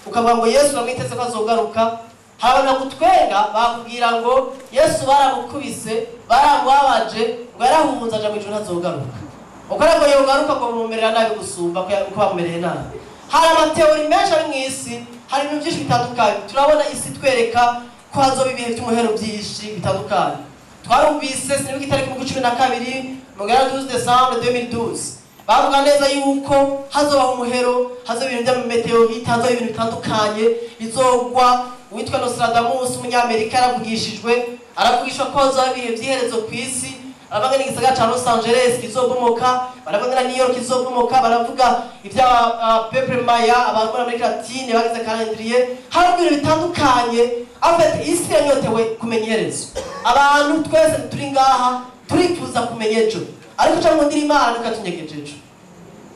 ukavuga ngo Yesu bamwiteze ko azogaruka habona gutwenga bakubwira ngo Yesu baramukubise baramwabaje ngo yarahunze aje mu ijuru ntazogaruka ukora ngo yogaruka ngo mumerera nabi gusumba ko bamumereye nabi. Hari amateori menshi ari mu isi, hari ibintu byinshi bitandukanye. Turabona isi twereka ko hazoba ibihe by'umuhero byinshi bitandukanye. Twarumvise sinibwo itariki 12 mu 12 Decembre 2012 bavuga neza yuko hazoba umuhero, hazoba ibintu by'amameteorite, hazoba ibintu bitandukanye bizogwa. Uwitwa Nostradamus umunyamerika yaravugishijwe, aravugishwa ko hazoba ibihe by'iherezo ku isi. Abavuga n'igisagara ca Los Angeles kizobomoka, baravuga na New York kizobomoka, baravuga ibya peuple maya abantu muri Amerika Latine bagize calendrier. Hari ibintu bitandukanye. Afite isi yanyotewe kumenya iherezo. Abantu twese turi ngaha turifuza kumenya ejo, ariko cyangwa ndiri Imana nikatunyegeje ejo.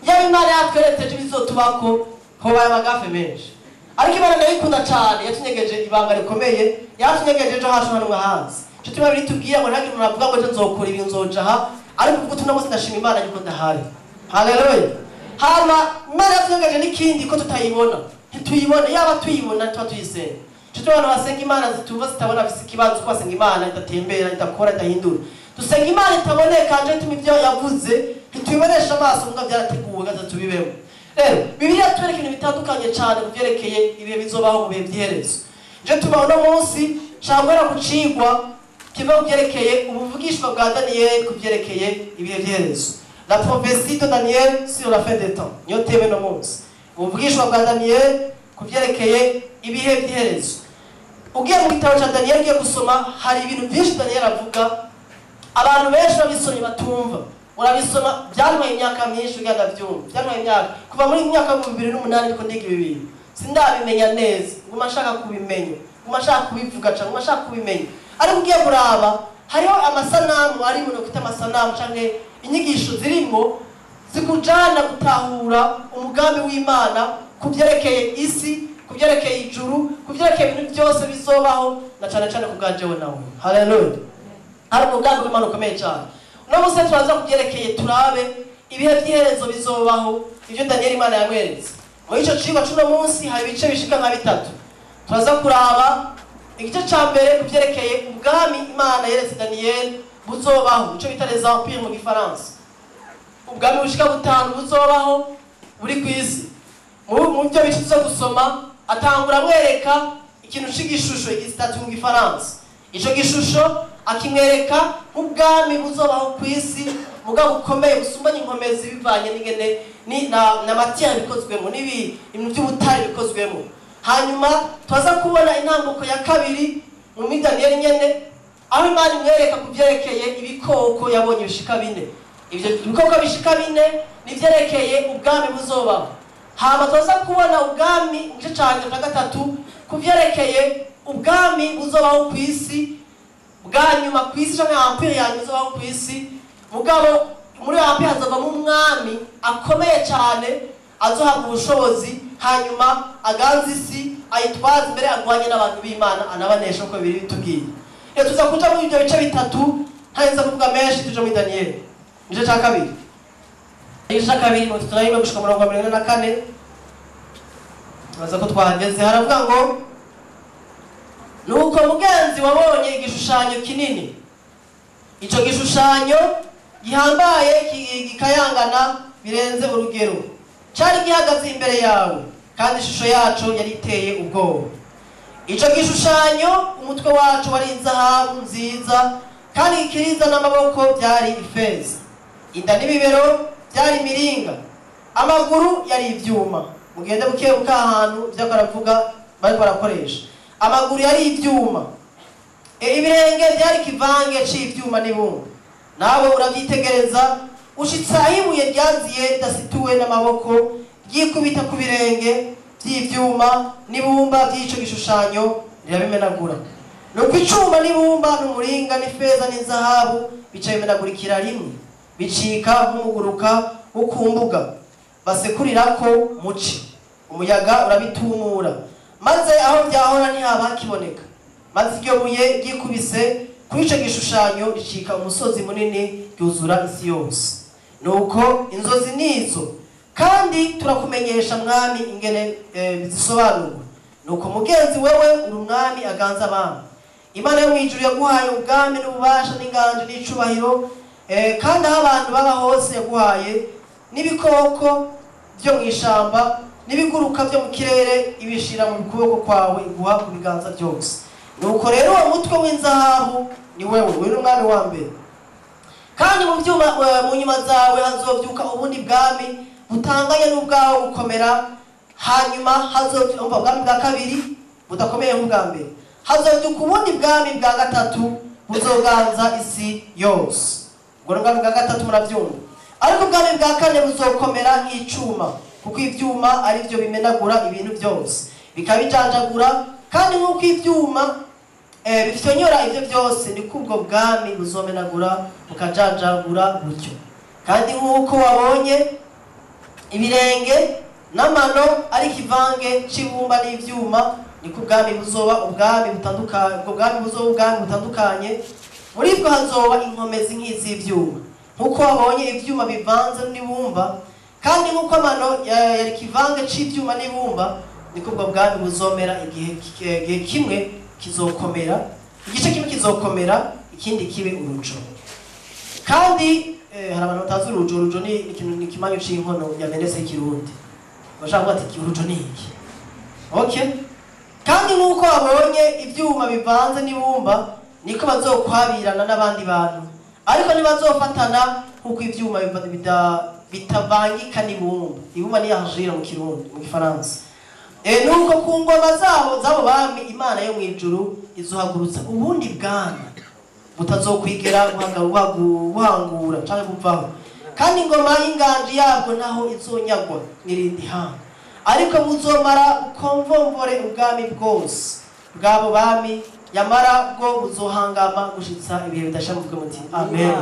Yaba Imana yatwereteje bizotubako hobaye amagafe menshi, ariko Imana ndayikunda cyane yatunyegeje ibanga rikomeye, yatunyegeje ejo hacu hano hanze. Cyo biri tubwira ngo ntagire umuntu avuga ngo nzokora ibi nzojaha, ariko kuko tunamose ndashima Imana yuko ndahari. Haleluya. Hama Imana yatunyegeje n'ikindi ko tutayibona, ntituyibona, yaba tuyibona tuba tuyisenga. Cyo abantu basenga Imana zituva zitabona bafise ikibazo ko basenga Imana idatembera, idakora, idahindura. Dusenga Imana itaboneka anje tumi byo yavuze, ntitubibonesha amaso ngo byarateguwe gaza tubibemo. Rero Bibiliya twereka ibintu bitandukanye cyane kuvyerekeye ibihe bizobaho mu bihe by'iherezo. Je tubona munsi cyangwa gucigwa kiva kuvyerekeye ubuvugishwa bwa Daniel kuvyerekeye ibihe by'iherezo. La prophétie de Daniel sur la fin des temps. Niyo teme no munsi. Ubuvugishwa bwa Daniel kuvyerekeye ibihe by'iherezo. Ugiye mu gitabo cya Daniel ugiye gusoma hari ibintu byinshi Daniel avuga abantu benshi babisomye batumva. Urabisoma byantwaye imyaka myinshi ugenda byumva. Byantwaye imyaka kuva muri imyaka 2008 ariko ndiga ibi sindabimenya neza. Nguma nshaka kubimenya, nguma nshaka kubivuga cyangwa nguma nshaka kubimenya. Ariko ugiye kuraba hariho amasanamu ari mu kwita amasanamu canke inyigisho zirimo zikujana gutahura umugambi w'Imana kuvyerekeye isi, kuvyerekeye ijuru, kuvyerekeye ibintu byose bizobaho na cyane cyane kugajewe nawe. Haleluya. Hari umugambi w'Imana ukomeye cyane. No muse turaza kuvyerekeye turabe ibihe by'iherezo bizobaho ibyo Daniel Imana yamweretse. Mu ico cigwa cuno munsi hari ibice bishika nka bitatu. Turaza kuraba igice ca mbere kuvyerekeye ubwami Imana yeretse Daniel buzobaho, ico bita les empires mu gifaransa. Ubwami bushika butanu buzobaho buri kwisi. Mu byo bice zo gusoma atangura mwereka ikintu c'igishusho igistatu mu gifaransa. Ico gishusho akimwereka ubwami buzobaho kwisi mugabo ukomeye busumbanye inkomezi bivanye n'ingene ni na matière bikozwemo nibi ibintu by'ubutari bikozwemo. Hanyuma twaza kubona intambuko ya kabiri mu Daniel nyene aho Imana imwereka kuvyerekeye ibikoko yabonye bishika bine. Ivyo ibikoko bishika bine nivyerekeye ubwami buzobaho. Hama twaza kubona ubwami igice cyanjye cya gatatu kuvyerekeye ubwami buzobaho kwisi bwanyuma kwisi canke empire yanyu buzobaho kwisi. Mugabo muri empire hazovamo umwami akomeye cyane azohabwa ubushobozi hanyuma aganza isi ayitwaza imbere agwanye n'abantu b'Imana anabanesha uko biri bitubwiye. Rero tuza kuja muri ibyo bice bitatu ntayenza kuvuga menshi tuje muri Daniel. Igice cya kabiri. Igice cya kabiri mu tutarayime gushika 44 baza ko twahageze haravuga ngo nuko mugenzi wabonye igishushanyo kinini. Ico gishushanyo gihambaye gikayangana birenze urugero. Cyari gihagaze imbere yawe kandi ishusho yacu yari iteye ubwoba. Ico gishushanyo umutwe wacu wari inzahabu nziza kandi ikiriza n'amaboko byari ifeza. Inda n'ibibero byari miringa. Amaguru yari ibyuma. Mugende bukebuka ahantu byakaravuga bari barakoresha. Amaguru yari ibyuma. Ibirenge byari kivange c'ivyuma n'ibumba. Nawe urabyitegereza ushitsa ibuye ryaziye dasituwe n'amaboko ryikubita ku birenge by'ivyuma n'ibumba by'ico gishushanyo rirabimenagura. nuko icuma n'ibumba n'umuringa n'ifeza n'izahabu bica bimenagurikira rimwe, bicika nk'umuguruka wo ku mbuga basekurirako muci, umuyaga urabitumura, maze aho byahora ntihaba hakiboneka. Maze iryo buye ryikubise kuri ico gishushanyo ricika umusozi munini, ryuzura isi yose. Nuko inzozi nizo, kandi turakumenyesha mwami ingene bizisobanurwa. Nuko mugenzi wewe uri umwami aganza abami. Imana yo mwijuru yaguhaye ubwami n'ububasha n'inganje n'icubahiro, kandi aho abantu baba hose yaguhaye n'ibikoko byo mw'ishamba n'ibiguruka byo mu kirere ibishira mu kuboko kwawe, iguha ku biganza byose. Nuko rero uwo mutwe w'inzahabu ni wewe, uri umwami wa mbere. Kandi mu nyuma zawe hazovyuka ubundi bwami butanganye n'ubwawe gukomera, hanyuma hazovyuka ubwami bwa kabiri budakomeye nk'ubwa mbere, hazovyuka ubundi bwami bwa gatatu buzoganza isi yose. Ubwo ubwami bwa gatatu muravyumva. Ariko ubwami bwa kane buzokomera nk'icuma, kuko ivyuma ari byo bimenagura ibintu byose bikabijanjagura, kandi nk'uko ivyuma bifyonyora ibyo byose, niko ubwo bwami buzomenagura bukajanjagura buryo. Kandi nk'uko wabonye ibirenge n'amano ari ikivange c'ibumba n'ivyuma, niko ubwami buzoba ubwami butandukanye. Ubwo bwami buzoba ubwami butandukanye, muri bwo hazoba inkomezi nk'iz'ivyuma. Nk'uko wabonye ivyuma bivanze n'ibumba, kandi nk'uko amano yari ikivange c'ivyuma n'ibumba, niko ubwo bwami buzomera igihe kimwe kizokomera, igice kimwe kizokomera, ikindi kibe urujo. Kandi hari abantu batazi urujo ni ikimanyu c'inkono yamenetse y'ikirundi, bashaka bati urujo ni iki? Okay. Kandi nk'uko wabonye ivyuma bivanze n'ibumba, niko bazokwabirana n'abandi bantu, ariko ntibazofatana nk'uko ivyuma bitavangika n'ibumba. Ibumba ni argile mu kirundi, mu gifaransa. Nuko ku ngoma zabo bami Imana yo mwijuru izohagurutsa ubundi bwami butazokwigera buhangura canke buvaho, kandi ingoma y'inganji yabwo naho izonyagwa n'irindi hanga. Ariko muzomara ukomvomvore ubwami bwose bwabo bami, yamara bwo buzohangama gushitsa ibihe bidashira mu bw'umutima. Amen.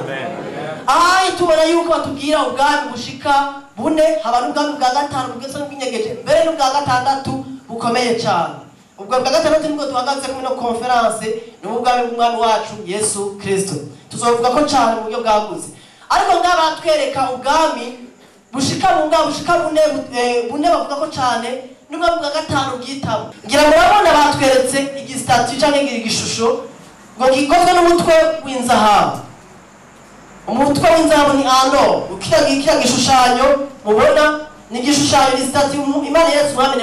Aha tubona yuko batubwira ubwami bushika bune, haba n'ubwami bwa gatanu bugeze n'ubwinyegeje, mbere n'ubwa gatandatu bukomeye cyane. Ubwo bwa gatandatu nibwo duhagaze muri no conference, ni ubwami bw'umwami wacu Yesu Kristo. Tuzovuga ko cyane mu buryo bwaguze, ariko ngabatwereka ubwami bushika bune bavuga ko cyane n'ubwami bwa gatanu bwitabo. Ngira murabona batweretse igistatu cyangwa igishusho ngo gikozwe n'umutwe w'inzahabu. Umutwe w'inzahabu ni ano, ukira gishushanyo mubona ni igishushanyo gistatu Imana Yesu mwami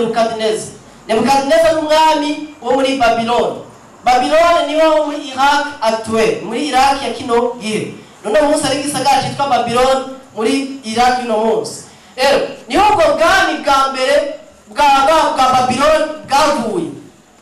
Nebukadineza n'umwami wo muri Babiloni. Babiloni niwe wo muri Iraq actuel, muri Iraq ya kino gihe. None munsi ari gisagara cyitwa Babiloni muri Iraq no munsi. Rero niho ubwo bwami bwa mbere bwa Babiloni bwavuye.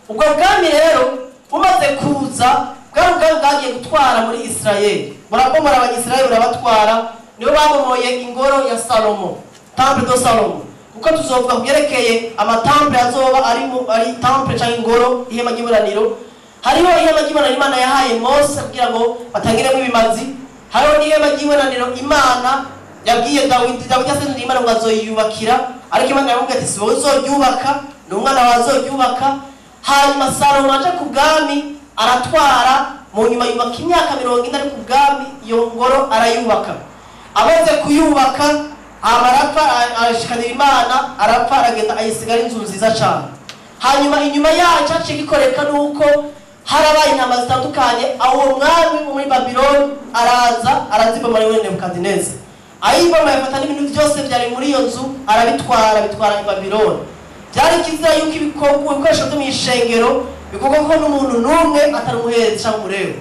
Ubwo bwami rero bumaze kuza bwagiye gutwara muri Israeli. Barabomora abanyisraeli barabatwara, nibo babomoye ingoro ya Salomo, Temple de Salomo. Uko tuzovuga kubyerekeye amatemple azoba ari temple cyangwa ingoro ihema ry'ibonaniro. Hariho ihema ry'ibonaniro Imana yahaye Mose kugira ngo batangiremo ibimazi. Hariho n'ihema ry'ibonaniro Imana yabwiye Dawidi yasenze Imana ngo azoyubakira, ariko Imana yamubwiye ati si wowe uzoryubaka, ni umwana wawe azoryubaka. Hanyuma Salomo aje ku bwami aratwara, mu nyuma yubaka imyaka 40 ari ku bwami, iyo ngoro arayubaka. Amaze kuyubaka amarapfa arashikanira Imana, arapfa aragenda ayisigara inzu nziza cyane. Hanyuma inyuma yayo cyaje gikoreka nuko harabaye intama zitandukanye, aho umwami wo muri Babiloni arazibomora we Nebukadineza. Ayiboma yafata n'ibintu byose byari muri iyo nzu arabitwara i Babiloni. Byari kizira yuko ibikoresho byo mu ishengero bikuvuga ko n'umuntu n'umwe atari umuherezi cyangwa umurebe,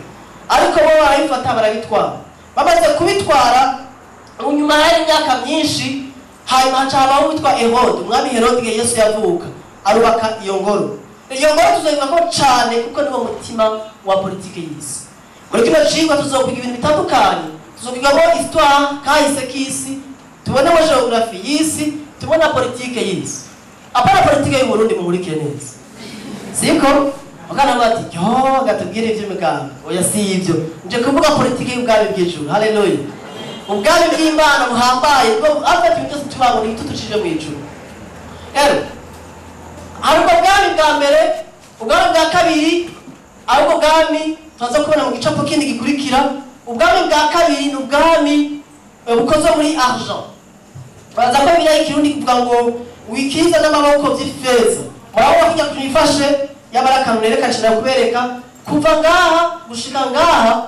ariko bo barabifata barabitwara. Bamaze kubitwara, nyuma y'imyaka myinshi, hanyuma hacabaho witwa Herode, umwami Herode igihe Yesu yavuka, arubaka iyo ngoro. Iyo ngoro tuzoyivuga ko cyane kuko niwo mutima wa politike y'isi. Muri kino cigwa tuzokwiga ibintu bitandukanye, tuzokwiga histoire kahise k'isi, tubone geography y'isi, tubona politike y'isi. Apana politike y'u Burundi mumurikire neza. Siko Bakana bati yo gatubwire iby'imigambi oya si ibyo nje kuvuga politiki y'ubwami bw'ijuru. Haleluya. Ubwami bw'Imana buhambaye bwo afata ibyo tubabona itutucije mu ijuru. Rero hari ubwami bwa mbere, ubwami bwa kabiri, ahubwo bwami tuza kubona mu gicapo kindi gikurikira. Ubwami bwa kabiri ni ubwami bukozwe muri argent. Baza ko birayi kirundi kuvuga ngo wikiza n'amaboko by'ifeza. Muraho kujya kunifashe yabarakanu nereka nshira kubereka kuva ngaha gushika ngaha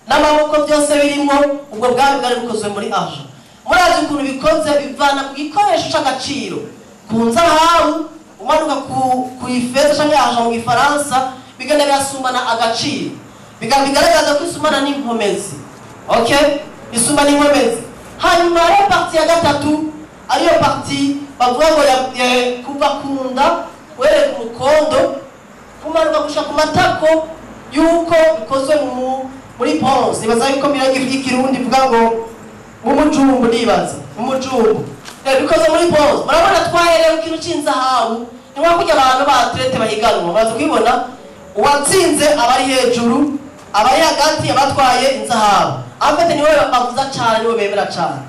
n'amaboko byose birimo ubwo bwami bwari bukozwe muri argent. Murazi ukuntu bikoze bivana ku gikoresho c'agaciro ku nzahabu umanuka ku ifeza cyangwa argent mu Gifaransa bigenda birasumbana agaciro. Bigaragaza ko isumana n'inkomezi. Okay? Isumana n'inkomezi. Hanyuma ya parti ya gatatu ariyo parti bavuga ngo kuva kunda were ku mukondo kumanuka gushaka ku matako yuko bikozwe muri bronze. Ibaza yuko miragi y'ikirundi bivuga ngo mu mujumbu nibaza mu mujumbu bikoze muri bronze. Murabona twahereye ikintu cy'inzahabu ni nko kujya abantu batrete bahiganwa. Muraza kwibona uwatsinze abari hejuru abari hagati abatwaye inzahabu afite niwe bavuza cyane niwe bemera cyane.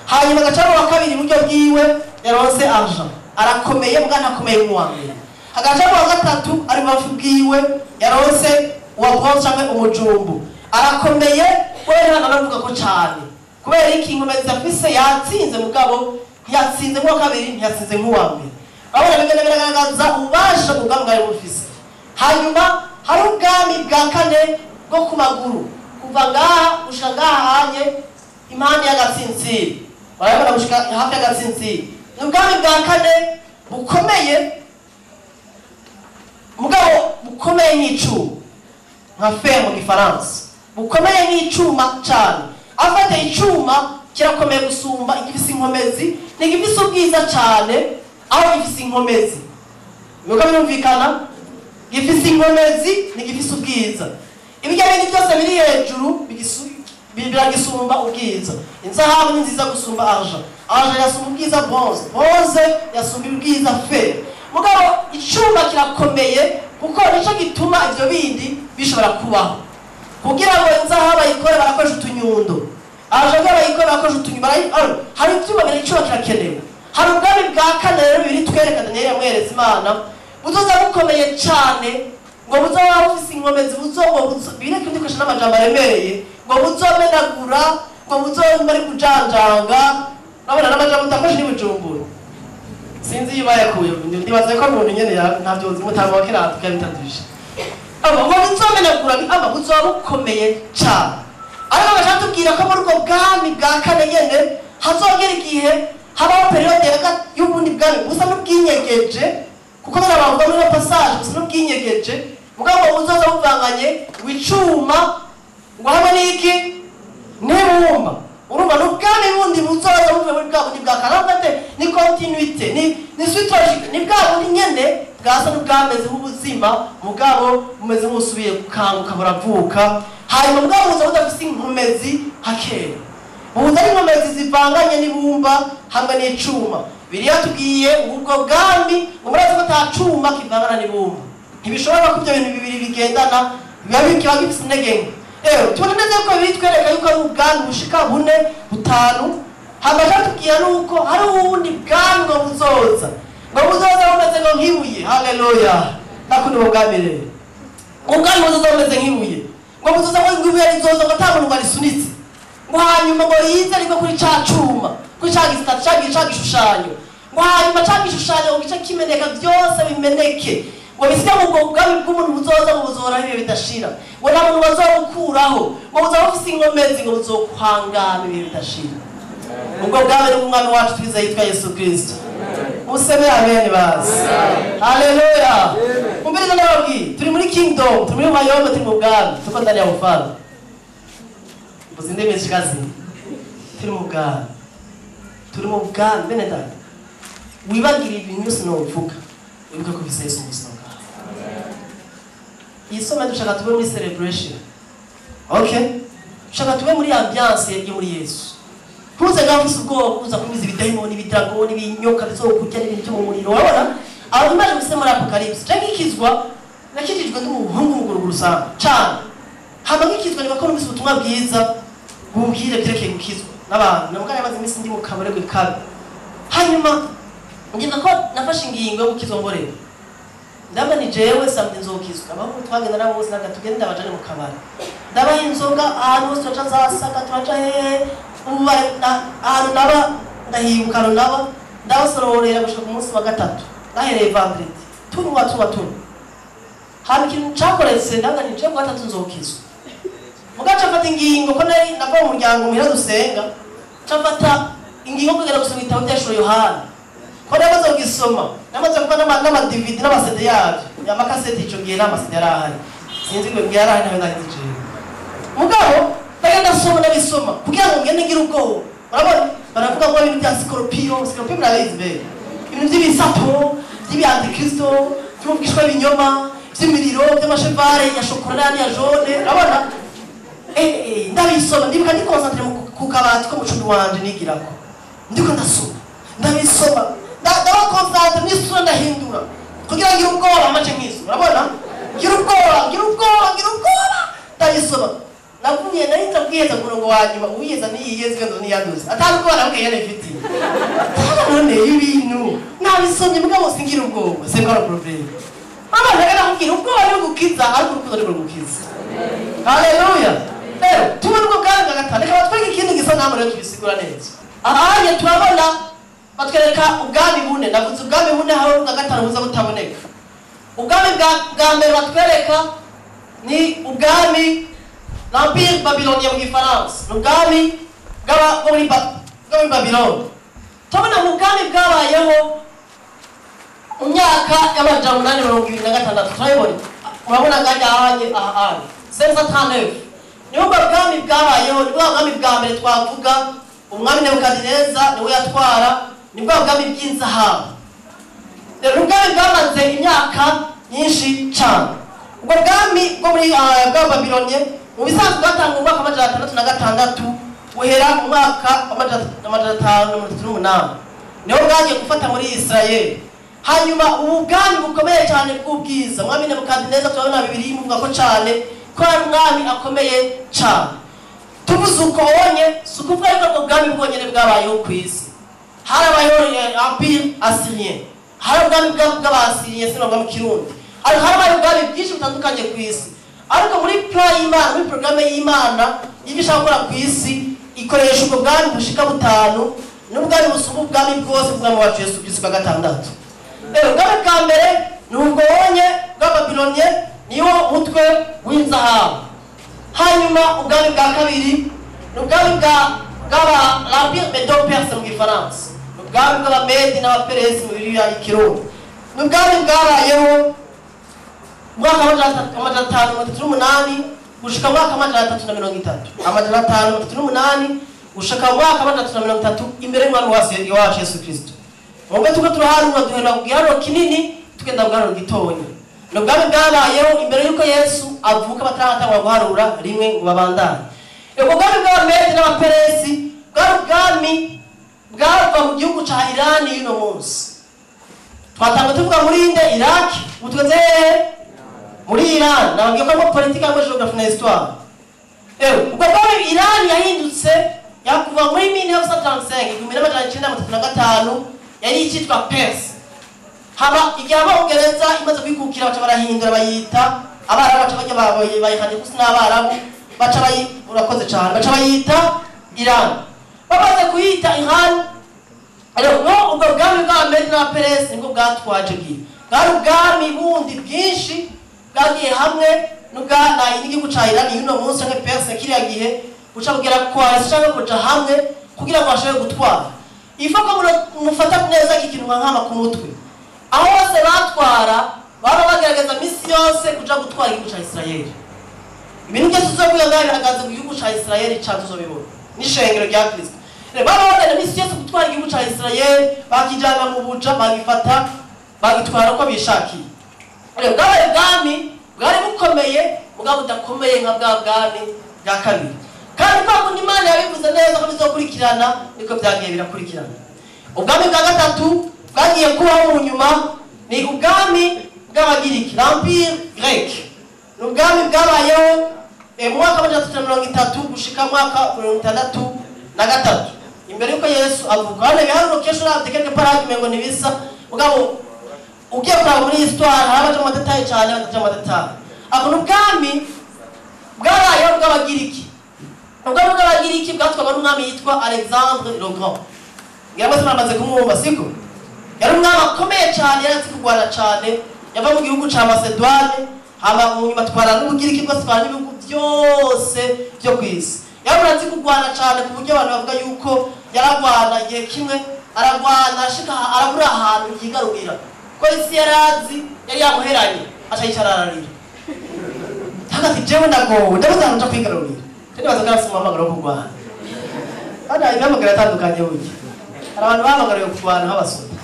Hanyuma gacaro wa kabiri buryo bwiwe yaronse argent arakomeye bwana akomeye mu wambere. Agacaro wa gatatu ari bafu bwiwe yaronse wa bronze cyangwa umujumbu arakomeye wewe nanavuga ko cyane kubera iki inkomezi afise yatsinze mugabo yatsinze mu kabiri ntiyatsinze mu wambere. Abana bigenda biragaragaza ubasha kugambwa ari bufise. Hanyuma hari ubwami bwa kane bwo ku maguru kuva ngaha gushika ngaha hanye impande y'agatsintsiri. Barabona gushika hafi y'agatsintsiri. Ni ubwami bwa kane bukomeye mugabo bukomeye nk'icuma nka fer mu Gifaransa. Bukomeye nk'icuma cyane. Afata icuma kirakomeye gusumba igifise inkomezi n'igifise ubwiza cyane aho gifise inkomezi. Nuko birumvikana gifise inkomezi n'igifise ubwiza. Ibijya bindi byose biri hejuru biragisumba ubwiza. Inzahabu ni nziza gusumba argent. Argent yasumba ubwiza bronze. Bronze yasumba ubwiza fer. Mugabo icuma kirakomeye kuko nico gituma ivyo bindi bishobora kubaho. Kugira ngo inzahabu ayikore barakoresha utunyundo. Argent bayikore barakoresha utunyundo. Hari ivyuma biri icuma kirakenewe. Hari ubwami bwa kane rero biri twerekana Daniel yamweretse Imana buzoza bukomeye cyane ngo buzoba bufise inkomezi bireke ndikoresha n'amajambo aremereye ngo buzomenagura ngo buzoba ari kujanjanga. Urabona n'amajambo utakoresha n'Ibujumbura sinzi iyo bayakuye ndibaza ko umuntu nyene ntavyo uzi mutamba wakira tukabitadusha abo ngo buzomenagura aba buzoba bukomeye cyane. Ariko bashatubwira ko muri ubwo bwami bwa kane nyene hazogera igihe habaho periode y'ubundi bwami busa n'ubwinyegeje kuko barabavuga muri passage busa n'ubwinyegeje mugabo buzoza buvanganye wicuma ngo hamwe n'iki n'ibumba. Urumva n'ubwami bundi buzoza buvuye muri bwa bundi bwa karambate ni continuité ni suite logique ni bwa bundi nyene bwasa n'ubwameze nk'ubuzima mugabo bumeze nk'usubiye gukanguka buravuka. Hanyuma mugabo buza budafise inkomezi hakera buza ari inkomezi zivanganye n'ibumba hamwe n'icuma. Biriya tubwiye ubwo bwami umurazi ko ta cuma kivangana n'ibumba ntibishobora ko ibyo bintu bibiri bigendana biba bifise intege nke. Rero tubona neza ko bitwereka yuko ari ubwami bushika bune butanu. Hamaja tubwira nuko hari ubundi bwami ngo buzoza bumeze ngo nk'ibuye. Haleluya. Nakundi ubwami rero ubwami buzoza bumeze nk'ibuye ngo buzoza ngo ibuye rizoza ngo nta muntu barisunitse ngo hanyuma ngo yize ariko kuri ca cuma kuri ca gishushanyo ngo hanyuma ca gishushanyo ngo gice kimeneka byose bimeneke ngo bisya mu bwami bw'umuntu buzoza ngo buzora ibihe bidashira ngo nta muntu bazokuraho ngo buzoba bufise inkomezi ngo buzokwangana ibihe bidashira. Ubwo bwami n'umwami wacu twiza yitwa Yesu Kristo. Museme amen basi. Haleluya. Umbiriza n'ababwi turi muri kingdom turi muri mayombe turi mu bwami tuko ndani ya ufalme. Buzinde meshikazi turi mu bwami bene data wibagira ibintu byose no uvuga wibuka ko biseso umusanga. Isoma dushaka tube muri celebration. Okay? Dushaka tube muri ambiance yo muri Yesu. Kuza gafise ubwoba kuza kumiza ibidayimoni ibidragoni ibinyoka bizokurya n'ibintu byo mu muriro. Urabona abantu baje gusemura apocalypse cyangwa ikizwa nakijijwe n'umuhungu muguruguru sana cyane hama ngikizwa ni bakora umisi ubutumwa bwiza bubwire byerekeye gukizwa n'abantu nabwo yamaze iminsi ndi mu kabare gwikabe hanyuma ngiye ko nafashe ingingo yo gukizwa ngorero ndaba ni jewe samedi nzokizwa abaho twagenda nabo bose naga tugenda abajane mu kabare ndabaha inzoga ahantu hose turaca zasaka turaca uba ahantu naba ndahibukano naba ndabasororera gushika ku munsi wa gatatu nahereye vendredi tunu hama ikintu cakoretse ndanga ni jewe gatatu nzokizwa mugaca mfata ingingo ko nari nava mu muryango muhira dusenga cafata ingingo kugera gusoma ibitabo by'Ashuro Yohana ko namaze kugisoma namaze kuva n'ama-DVD n'amasede yavyo amakasete ico gihe n'amasede yarahari sinzi ngo yarahari nawe ndagize mugabo bagenda soma n'abisoma kugira ngo ngende ngira ubwoba urabona baravuga ngo ibintu bya Scorpio murabizi be ibintu by'ibisapo by'antikristo by'ubwishwa ibinyoma by'imiriro by'amashevare ya shokora ya jaune urabona ndabisoma ndibuka ndi concentre ku kabati ko mu cumbi wanje nigirako ndiko ndasoma ndabisoma ndaba concentre n'isura ndahindura kugira ngo ubwoba amace nk'izo urabona gira ubwoba ndabisoma navuye nahita bwiyeza ku murongo wa nyuma uwiyeza niyiyezwe ndo niyaduze atabwo nabwiye yane mfiti none ibintu nabisomye mugabo singira ubwoba sengora problem mama ndagera kugira ubwoba yo gukiza ariko urukundo rwo gukiza haleluya tubona ubwo bwanga gatanu reka batwereke ikindi gisa namwe rero tubisigura neza ahanye turabona batwereka ubwami bune navuze ubwami bune aho bwa gatanu buza butaboneka ubwami bwa mbere batwereka ni ubwami l'Empire babylonien mu Gifaransa ubwami bwo muri Babylone tubona mu bwami bwabayeho mu myaka y'amajana 826 turabona urabona ngajya ahanye 539 niho ubwami bwabayeho nibwo bwami bwa mbere twavuga umwami Nebukadineza niwe yatwara nibwo bwami bw'inzahabu rero ubwami bwamaze imyaka myinshi cyane ubwo bwami bwo muri bwa Babylonien mu bisanzwe bwatanga umwaka wa 666 uhera mu mwaka wa 538 niho bwagiye gufata muri Israel hanyuma ubu bwami bukomeye cyane bw'ubwiza umwami Nebukadineza turabona bibiri muvuga ko cyane ko ari umwami akomeye cyane tuvuze uko wonye sukuvuga yuko ubwami bwonyene bwabayeho ku isi harabayeho Empire Assyrien hari ubwami bw'Abasiriya sinabwa mu Kirundi harabayeho ubwami bwinshi butandukanye ku isi ariko muri plan y'Imana muri programme y'Imana y'ibishaka gukora ku isi ikoresha ubwo bwami bushika butanu n'ubwami busumba ubwami bwose bw'umwami wacu Yesu Kristo bwa gatandatu rero ubwami bwa mbere ni ubwo wonye bwa Babylonien niwo mutwe w'inzahabu hanyuma ubwami bwa kabiri ni ubwami l'Empire Medo-Perse mu Gifaransa ubwami bw'Abamedi n'Abaperesi mu Bibiliya y'Ikirundi ni ubwami bwabayeho mwaka wa 538 gushika mwaka wa 330 538 gushika mwaka wa 330 imbere y'Umwami wacu Yesu Kristo ubwo tuko turahanura duhera ku gihano kinini tugenda ku gihano gitonya n'ubwami bwabayeho imbere y'uko Yesu avuka bataratangwa guharura rimwe ngo babandane ubwo bwami bw'Abamedi n'Abaperesi bw'ubwami bwava mu gihugu ca Iran y'uno munsi twatanga tuvuga muri inde Iraq utweze muri Iran nababwiye ko ari politique ya géographie na histoire ubwo bwami Iran yahindutse yakuva muri 1935 1935 yari ikitwa Perse haba igihe Abongereza imaze kwikukira baca barahindura bayita abarabu baca bajya bayihanye kusi n'abarabu baca urakoze cyane baca bayita Iran bamaze kuyita Iran ariko ubwo bwami bw'Abamedi n'Abaperesi nibwo bwatwaje gihe bwari ubwami bundi bwinshi bwagiye hamwe n'ubwanaye n'igihugu ca Iran y'uno munsi cyangwa Perse kiriya gihe uca kugera kwa cyangwa kuja hamwe kugira ngo bashobore gutwara ifa ko mufata neza iki kintu nk'ama ku mutwe aho bose batwara baba bagerageza misi yose kuja gutwara igihugu ca Israel ibintu byose tuzovuga ngaho bihagaze mu gihugu ca Israel cyacu zobibona n'ishengero rya Kristo baba bagenda misi yose gutwara igihugu ca Israel bakijana mu buja bagifata bagitwara uko bishakiye bwabaye ubwami bwari bukomeye mugabo budakomeye nka bwa bwami bwa kabiri kandi kwa Imana yabivuze neza ko bizokurikirana niko byagiye birakurikirana ubwami bwa gatatu bwagiye kubaho mu nyuma ni ubwami bw'abagiriki, l'empire grec. N'ubwami bwabayeho mwaka wa 330 gushika mwaka 63 imbere yuko Yesu avuka. Hano biharuro kesho natekeke parage mengo nibisa mugabo ugiye kuraba muri histoire harabaje mu detail cyane bataje mu detail. Ako n'ubwami bwabayeho bw'abagiriki. Ubwami bw'abagiriki bwatwaga n'umwami yitwa Alexandre le Grand. Yamaze bamaze kumwumva siko? Yari umwami akomeye cyane, yari kurwana cyane, yava mu gihugu ca Macedoine, hama mu nyuma twara n'ubugiriki bwose twara n'ibihugu byose byo kwisi. Yari kurwana cyane ku buryo abantu bavuga yuko yaragwana igihe kimwe, aragwana ashika arabura ahantu yigarurira. Ko isi yarazi yari yamuheranye, aca yicarararira. Tagati jewe ndagowe, ndabazana nja kwigarurira. Tende bazagara sima amagara yo kurwana. Bada imamagara atandukanye buke. Abantu bamagara yo kurwana nk'abasoda.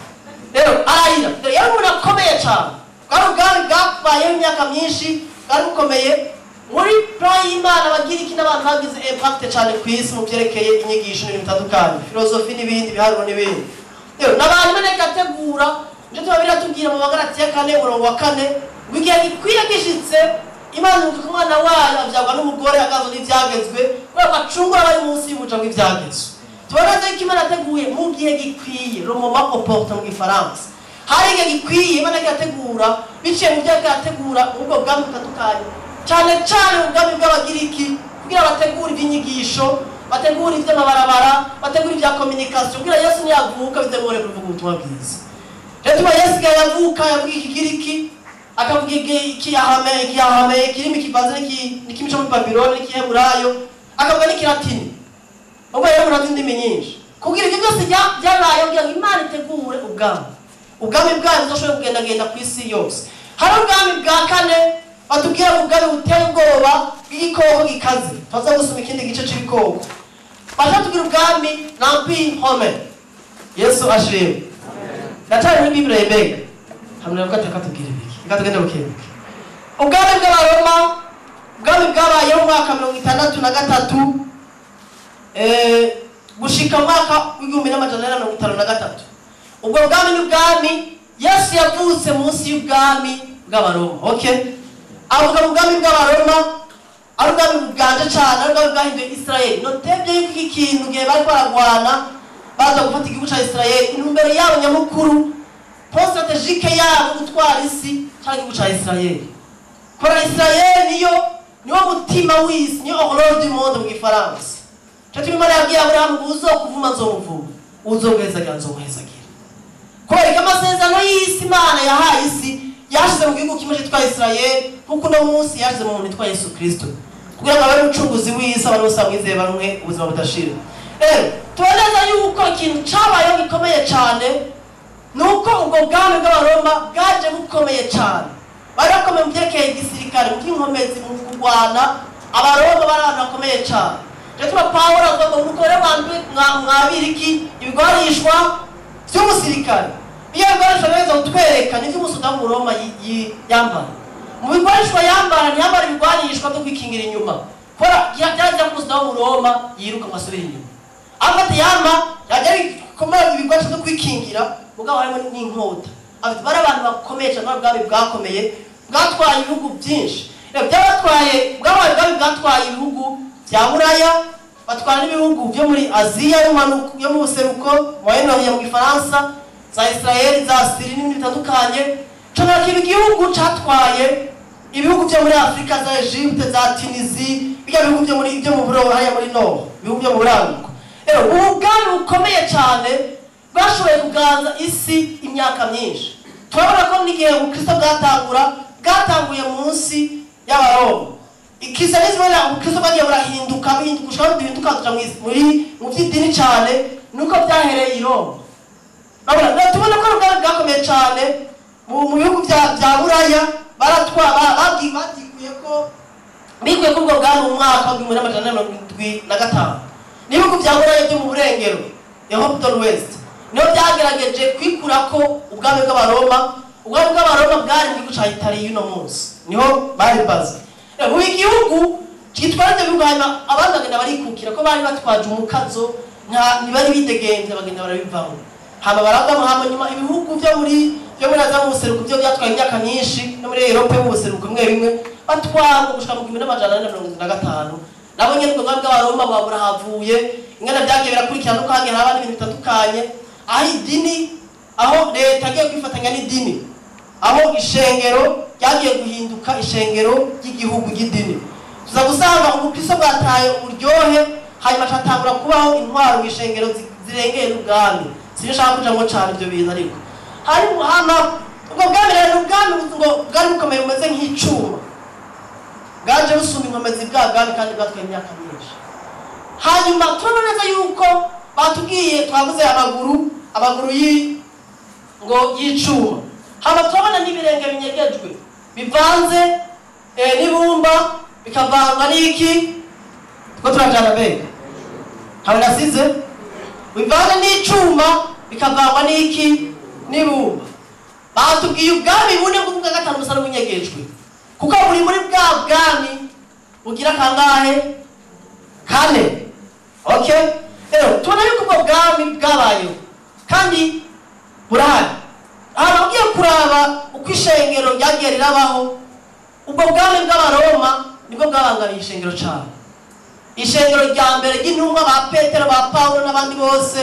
Rero arayira, yari umuntu akomeye cyane. Bwari ubwami bwabayeho imyaka myinshi, bwari bukomeye. Muri plan y'Imana abagiriki n'abantu bagize impact cyane ku isi mu byerekeye inyigisho n'ibintu bitandukanye, filosofi n'ibindi biharuro n'ibindi. Rero n'abantu bane gategura, nje tubabira tubwira mu Bagalati ya 4 umurongo wa 4, wigiye gikwiye gishitse Imana uvuga umwana wayo abyagwa n'umugore agazo n'ibyagezwe, kuko bacungura bari munsi y'umuco w'ibyagezwe. Tubona ko Imana ateguye mu gihe gikwiye, le moment opportun mu Gifaransa. Hari igihe gikwiye Imana igategura biciye mu byo igategura ubwo bwami butandukanye. Cyane cyane ubwami bw'abagiriki kugira bategura iby'inyigisho, bategura iby'amabarabara, bategura ibya communication kugira Yesu niyavuka bizemore kuvuga ubutumwa bwiza. Rero tuba Yesu yavuka yavuga ikigiriki akavuga ikiyahame kirimi kivanze n'ikimico muri Babylone n'ikiheburayo akavuga n'ikilatini. Ubwo rero murazi indimi nyinshi kugira ibyo byose byabaye kugira ngo Imana itegure ubwami bwayo buzoshobora kugendagenda ku isi yose. Hari ubwami bwa 4 batubwira ubwami buteye ubwoba bw'igikoko gikaze. Tuza gusoma ikindi gice cy'ibikoko. Bashatubwira ubwami l'Empire romain. Yesu ashimwe. Natari muri Bible yebega. Hamwe katubwira ibiki. Katugenda bukebuke. Ubwami bw'Abaroma ubwami bwabayeho mu mwaka 63 gushika mwaka w'1953. Ubwo bwami n'ubwami Yesu yavutse munsi y'ubwami bw'Abaroma. Okay? Avuga mu bwami bw'Abaroma ari ubwami bwanje cyane, ari ubwami bwahinduye Israel. Notebye yuko ikintu gihe bari baragwana baza gufata igihugu cya Israel, intumbero yabo nyamukuru point stratégique yabo gutwara isi cyangwa igihugu cya Israel. Kora Israel niyo mutima w'isi, niyo horloge du monde mu Gifaransa. Cyo Imana yabwiye Abraham uzo kuvuma nzomuvuma, uzogezagira nzomuhezagira. Kubera amasezerano y'isi Imana yahaye isi yashize mu gihugu kimwe cyitwa Israel, kuko no munsi yashize mu muntu witwa Yesu Kristo kugira ngo abe umucunguzi w'isi abantu bose bamwizeye bamwe ubuzima budashira. Rero tuboneza yuko ikintu cyabayeho gikomeye cyane nuko ubwo bwami bw'Abaroma bwaje bukomeye cyane. Barakomeye mu byerekeye igisirikare, mu by'inkomezi, mu kurwana. Abaroma bari abantu bakomeye cyane. Rero tuba Pawulo avuga ngo mukore bantu mwabiriki ibigwarishwa by'umusirikare. Iyo bigwarishwa neza utwereka ni by'umusoda mu Roma yambara. Mu bigwarishwa yambara ntiyambara ibigwarishwa byo kwikingira inyuma. Kora yajya kumusoda mu Roma yiruka amasubira inyuma. Afite yama yajya komera ibigwarishwa byo kwikingira mugabo harimo n'inkota. Afite bari abantu bakomeye cyane bw'abami bwakomeye bwatwaye ibihugu byinshi. Rero byabatwaye bw'abami bwatwaye ibihugu bya Buraya, batwara n'ibihugu byo muri Aziya yo mu buseruko Moyen-Orient mu Gifaransa, za Israel, za Syrie n'ibindi bitandukanye. Cyangwa kibi gihugu cyatwaye ibihugu byo muri Afrika, za Egypte, za Tunisie, bihugu byo mu Buraya haya muri Nord, ibihugu byo mu Buraruko. Rero ubwami bukomeye cyane bwashoboye kuganza isi imyaka myinshi. Turabona ko n'igihe ubukristo bwatanguye munsi y'Abaroma. Ikristianisme ubukristo bwagiye burahinduka gushaka guhinduka mu by'idini cyane nuko byahereye i Roma. Tubona ko ubwami bwakomeye cyane mu bihugu bya Buraya bikuye ko ubwo bwami mu mwaka wa 1975. N'ibihugu bya Buraya byo mu burengero Europe de l'Ouest niho byagerageje kwikura ko ubwami bw'Abaroma. Ubwami bw'Abaroma bwari mu gihugu cya Italy y'uno munsi, niho bari bazi. Mu gihugu cyitwara ibyo bihugu hanyuma abandi bagenda barikukira ko bari batwaje umukazo ntibari bidegenze bagenda barabivamo. hama baragama nyuma ibihugu byo muri aza mu buseruko byo byatwaye imyaka myinshi no muri Europe mu buseruko bimwe batwara gushika mu 1455 nabo nyene ubwo bw'abaroma babura havuye ingana byagiye birakurikirana no kagera abandi ibintu bitandukanye aho idini aho leta agiye kwifatanya n'idini aho ishengero ryagiye guhinduka ishengero ry'igihugu ry'idini tuza gusanga ubukristo bwataye uburyohe hanyuma catangura kubaho intwaro mu ishengero zirengeye n'ubwami sinshaka kujamo cyane ibyo bintu ariko hari hana ubwo bwami rero ubwami ngo bwari bukomeye bumeze nk'icuma bwaje busumba inkomezi bw'abwami kandi bwatwaye imyaka myinshi hanyuma turabona neza yuko batubwiye twavuze amaguru ngo y'icuma hama turabona n'ibirenge binyegejwe bivanze n'ibumba bikavanga n'iki ko turajana bega habonasize bivanze n'icuma bikavangwa n'iki n'ibumba batubwiye ubwami bune bw'ubwa gatanu busa n'ubunyegejwe kuko buri muri bwa bwami bugira kangahe kane okay rero tubona yuko ubwo bwami bwabayeho kandi burahari aha ugiye kuraba uko ishengero ryagiye rirabaho ubwo bwami bw'abaroma nibwo bwabangamiye ishengero cyane ishengero rya mbere ry'intumwa ba Petero ba Paulo n'abandi bose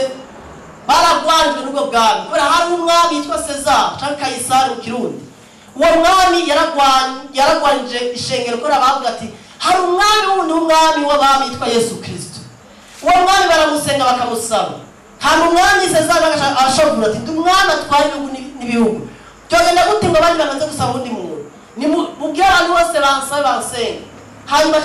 baragwanjwe n'ubwo bwami kubera hari umwami yitwa Cesar cyangwa Kaisari mu Kirundi uwo mwami yaragwanje ishengero ko rabavuga ati hari umwami wundi w'umwami w'abami yitwa Yesu Kristo uwo mwami baramusenga bakamusaba kandi umwami Cesar ashobora ati ndi umwami atwara ibihugu n'ibihugu byogenda gute ngo abandi bamaze gusaba undi muntu ni mubwira abantu bose bansabe bansenga hanyuma